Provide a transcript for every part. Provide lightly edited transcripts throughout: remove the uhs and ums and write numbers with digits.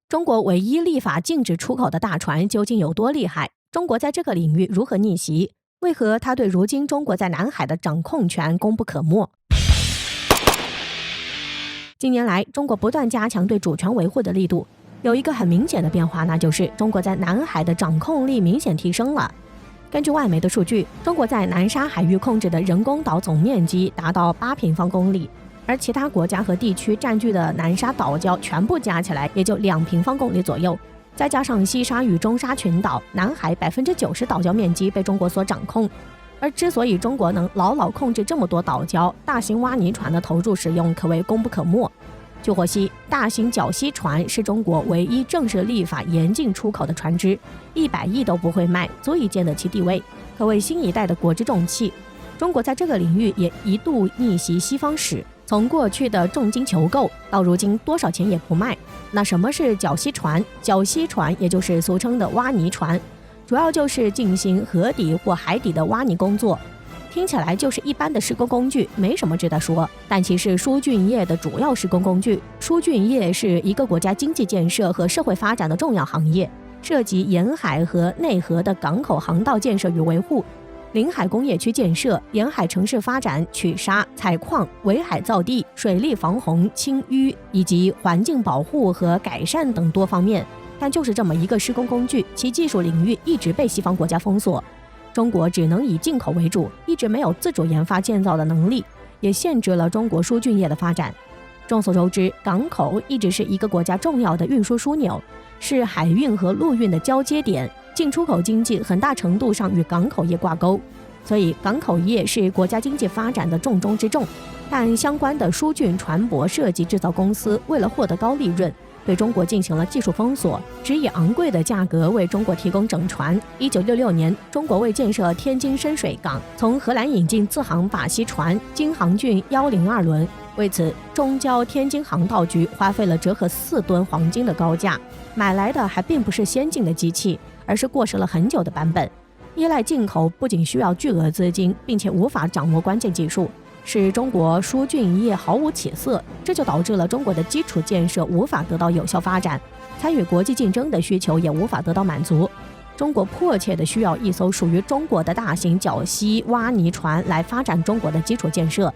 中国唯一立法禁止出口的大船究竟有多厉害？中国在这个领域如何逆袭？为何它对如今中国在南海的掌控权功不可没？近年来，中国不断加强对主权维护的力度，有一个很明显的变化，那就是中国在南海的掌控力明显提升了。根据外媒的数据，中国在南沙海域控制的人工岛总面积达到8平方公里，而其他国家和地区占据的南沙岛礁全部加起来也就2平方公里左右。再加上西沙与中沙群岛，南海90%岛礁面积被中国所掌控。而之所以中国能牢牢控制这么多岛礁，大型挖泥船的投入使用可谓功不可没。据获悉，大型绞吸船是中国唯一正式立法严禁出口的船只，100亿都不会卖，足以见得其地位，可谓新一代的国之重器。中国在这个领域也一度逆袭西方史，从过去的重金求购到如今多少钱也不卖。那什么是绞吸船？绞吸船也就是俗称的挖泥船，主要就是进行河底或海底的挖泥工作，听起来就是一般的施工工具，没什么值得说。但其是输浚业的主要施工工具。输浚业是一个国家经济建设和社会发展的重要行业，涉及沿海和内河的港口航道建设与维护、临海工业区建设、沿海城市发展、取沙、采矿、围海造地、水利防洪、清淤以及环境保护和改善等多方面。但就是这么一个施工工具，其技术领域一直被西方国家封锁，中国只能以进口为主，一直没有自主研发建造的能力，也限制了中国输浚业的发展。众所周知，港口一直是一个国家重要的运输枢纽，是海运和陆运的交接点，进出口经济很大程度上与港口业挂钩，所以港口业是国家经济发展的重中之重。但相关的输浚船舶设计制造公司为了获得高利润，对中国进行了技术封锁，只以昂贵的价格为中国提供整船。1966年，中国为建设天津深水港，从荷兰引进自航靶吸船京航郡102轮，为此中交天津航道局花费了折合4吨黄金的高价，买来的还并不是先进的机器，而是过时了很久的版本。依赖进口不仅需要巨额资金，并且无法掌握关键技术，使中国输浚业毫无起色，这就导致了中国的基础建设无法得到有效发展，参与国际竞争的需求也无法得到满足。中国迫切地需要一艘属于中国的大型绞吸挖泥船来发展中国的基础建设。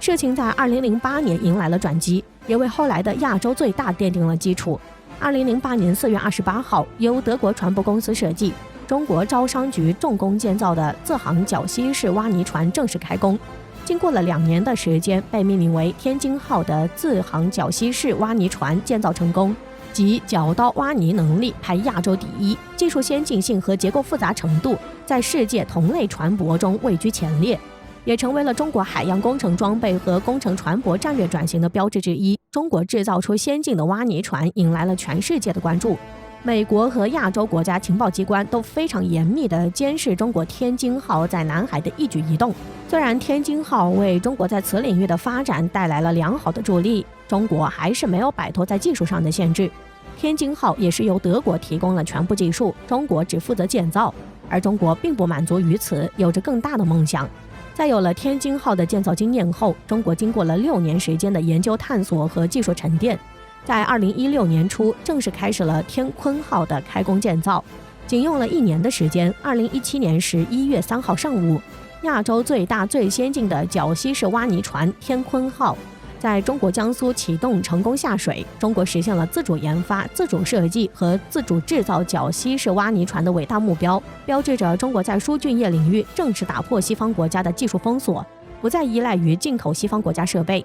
事情在2008年迎来了转机，也为后来的亚洲最大奠定了基础。2008年4月28号，由德国船舶公司设计、中国招商局重工建造的自航绞吸式挖泥船正式开工。经过了2年的时间，被命名为天津号的自航绞吸式挖泥船建造成功，即绞刀挖泥能力排亚洲第一，技术先进性和结构复杂程度在世界同类船舶中位居前列，也成为了中国海洋工程装备和工程船舶战略转型的标志之一。中国制造出先进的挖泥船，引来了全世界的关注。美国和亚洲国家情报机关都非常严密地监视中国天津号在南海的一举一动。虽然天津号为中国在此领域的发展带来了良好的助力，中国还是没有摆脱在技术上的限制。天津号也是由德国提供了全部技术，中国只负责建造，而中国并不满足于此，有着更大的梦想。在有了天津号的建造经验后，中国经过了6年时间的研究探索和技术沉淀，在2016年初正式开始了天鲲号的开工建造，仅用了1年的时间。2017年11月3号上午，亚洲最大最先进的绞吸式挖泥船天鲲号在中国江苏启动成功下水。中国实现了自主研发、自主设计和自主制造绞吸式挖泥船的伟大目标，标志着中国在输浚业领域正式打破西方国家的技术封锁，不再依赖于进口西方国家设备。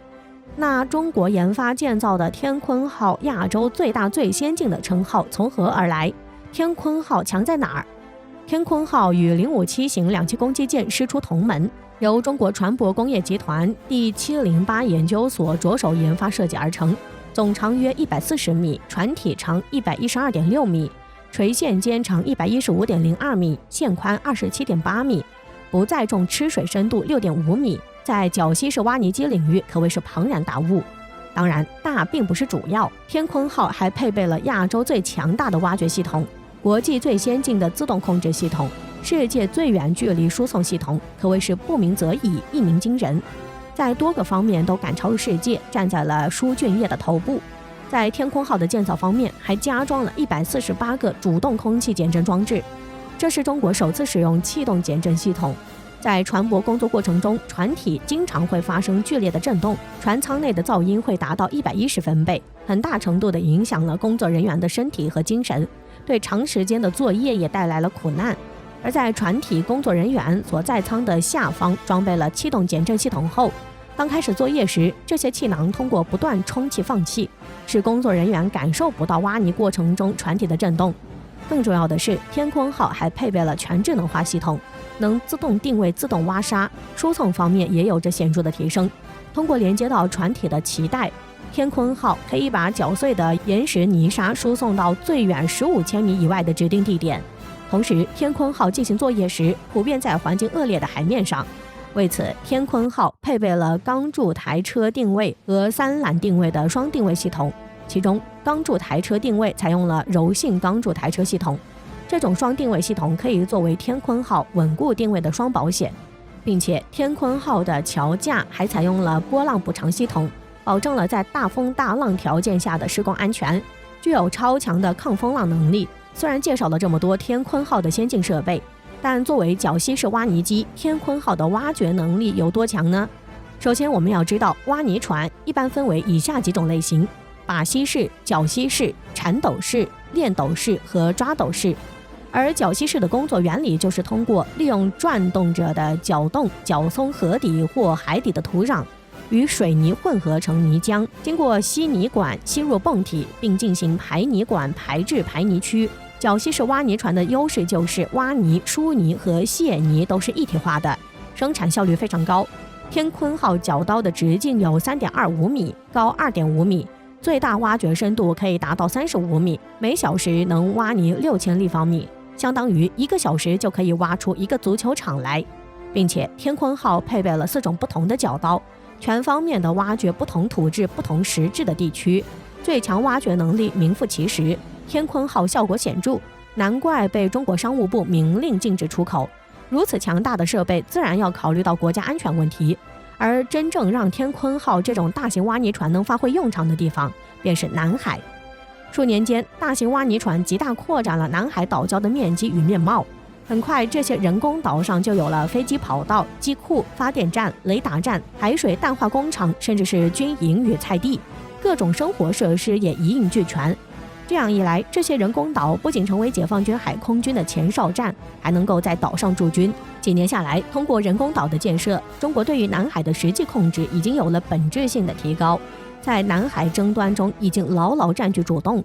那中国研发建造的天鲲号亚洲最大最先进的称号从何而来？天鲲号强在哪儿？天鲲号与057型2栖攻击舰师出同门，由中国船舶工业集团第708研究所着手研发设计而成，总长约140米，船体长112.6米，垂线肩长115.02米，线宽27.8米，不载重吃水深度6.5米，在绞吸式挖泥机领域可谓是庞然大物。当然，大并不是主要，天鲲号还配备了亚洲最强大的挖掘系统、国际最先进的自动控制系统、世界最远距离输送系统，可谓是不鸣则已，一鸣惊人，在多个方面都赶超世界，站在了输浚业的头部。在天鲲号的建造方面，还加装了148个主动空气减震装置，这是中国首次使用气动减震系统。在船舶工作过程中，船体经常会发生剧烈的震动，船舱内的噪音会达到110分贝，很大程度地影响了工作人员的身体和精神，对长时间的作业也带来了苦难。而在船体工作人员所在舱的下方装备了气动减震系统后，刚开始作业时，这些气囊通过不断充气放气，使工作人员感受不到挖泥过程中船体的震动。更重要的是，天鲲号还配备了全智能化系统，能自动定位、自动挖沙，输送方面也有着显著的提升。通过连接到船体的脐带，天鲲号可以把搅碎的岩石泥沙输送到最远15千米以外的指定地点。同时，天鲲号进行作业时，普遍在环境恶劣的海面上。为此，天鲲号配备了钢柱台车定位和3缆定位的双定位系统，其中钢柱台车定位采用了柔性钢柱台车系统。这种双定位系统可以作为天鲲号稳固定位的双保险，并且天鲲号的桥架还采用了波浪补偿系统，保证了在大风大浪条件下的施工安全，具有超强的抗风浪能力。虽然介绍了这么多天鲲号的先进设备，但作为绞吸式挖泥机，天鲲号的挖掘能力有多强呢？首先，我们要知道，挖泥船一般分为以下几种类型：靶吸式、绞吸式、铲斗式、链斗式和抓斗式。而绞吸式的工作原理就是通过利用转动着的搅动搅松河底或海底的土壤，与水泥混合成泥浆，经过吸泥管吸入泵体，并进行排泥管排至排泥区。绞吸式挖泥船的优势就是挖泥、疏泥和卸泥都是一体化的，生产效率非常高。天鲲号绞刀的直径有 3.25 米，高 2.5 米，最大挖掘深度可以达到35米，每小时能挖泥6000立方米，相当于1个小时就可以挖出一个足球场来。并且天鲲号配备了4种不同的绞刀，全方面的挖掘不同土质、不同石质的地区，最强挖掘能力名副其实。天鲲号效果显著，难怪被中国商务部明令禁止出口。如此强大的设备，自然要考虑到国家安全问题。而真正让天鲲号这种大型挖泥船能发挥用场的地方，便是南海。数年间，大型挖泥船极大扩展了南海岛礁的面积与面貌。很快，这些人工岛上就有了飞机跑道、机库、发电站、雷达站、海水淡化工厂，甚至是军营与菜地，各种生活设施也一应俱全。这样一来，这些人工岛不仅成为解放军海空军的前哨站，还能够在岛上驻军。几年下来，通过人工岛的建设，中国对于南海的实际控制已经有了本质性的提高，在南海争端中已经牢牢占据主动。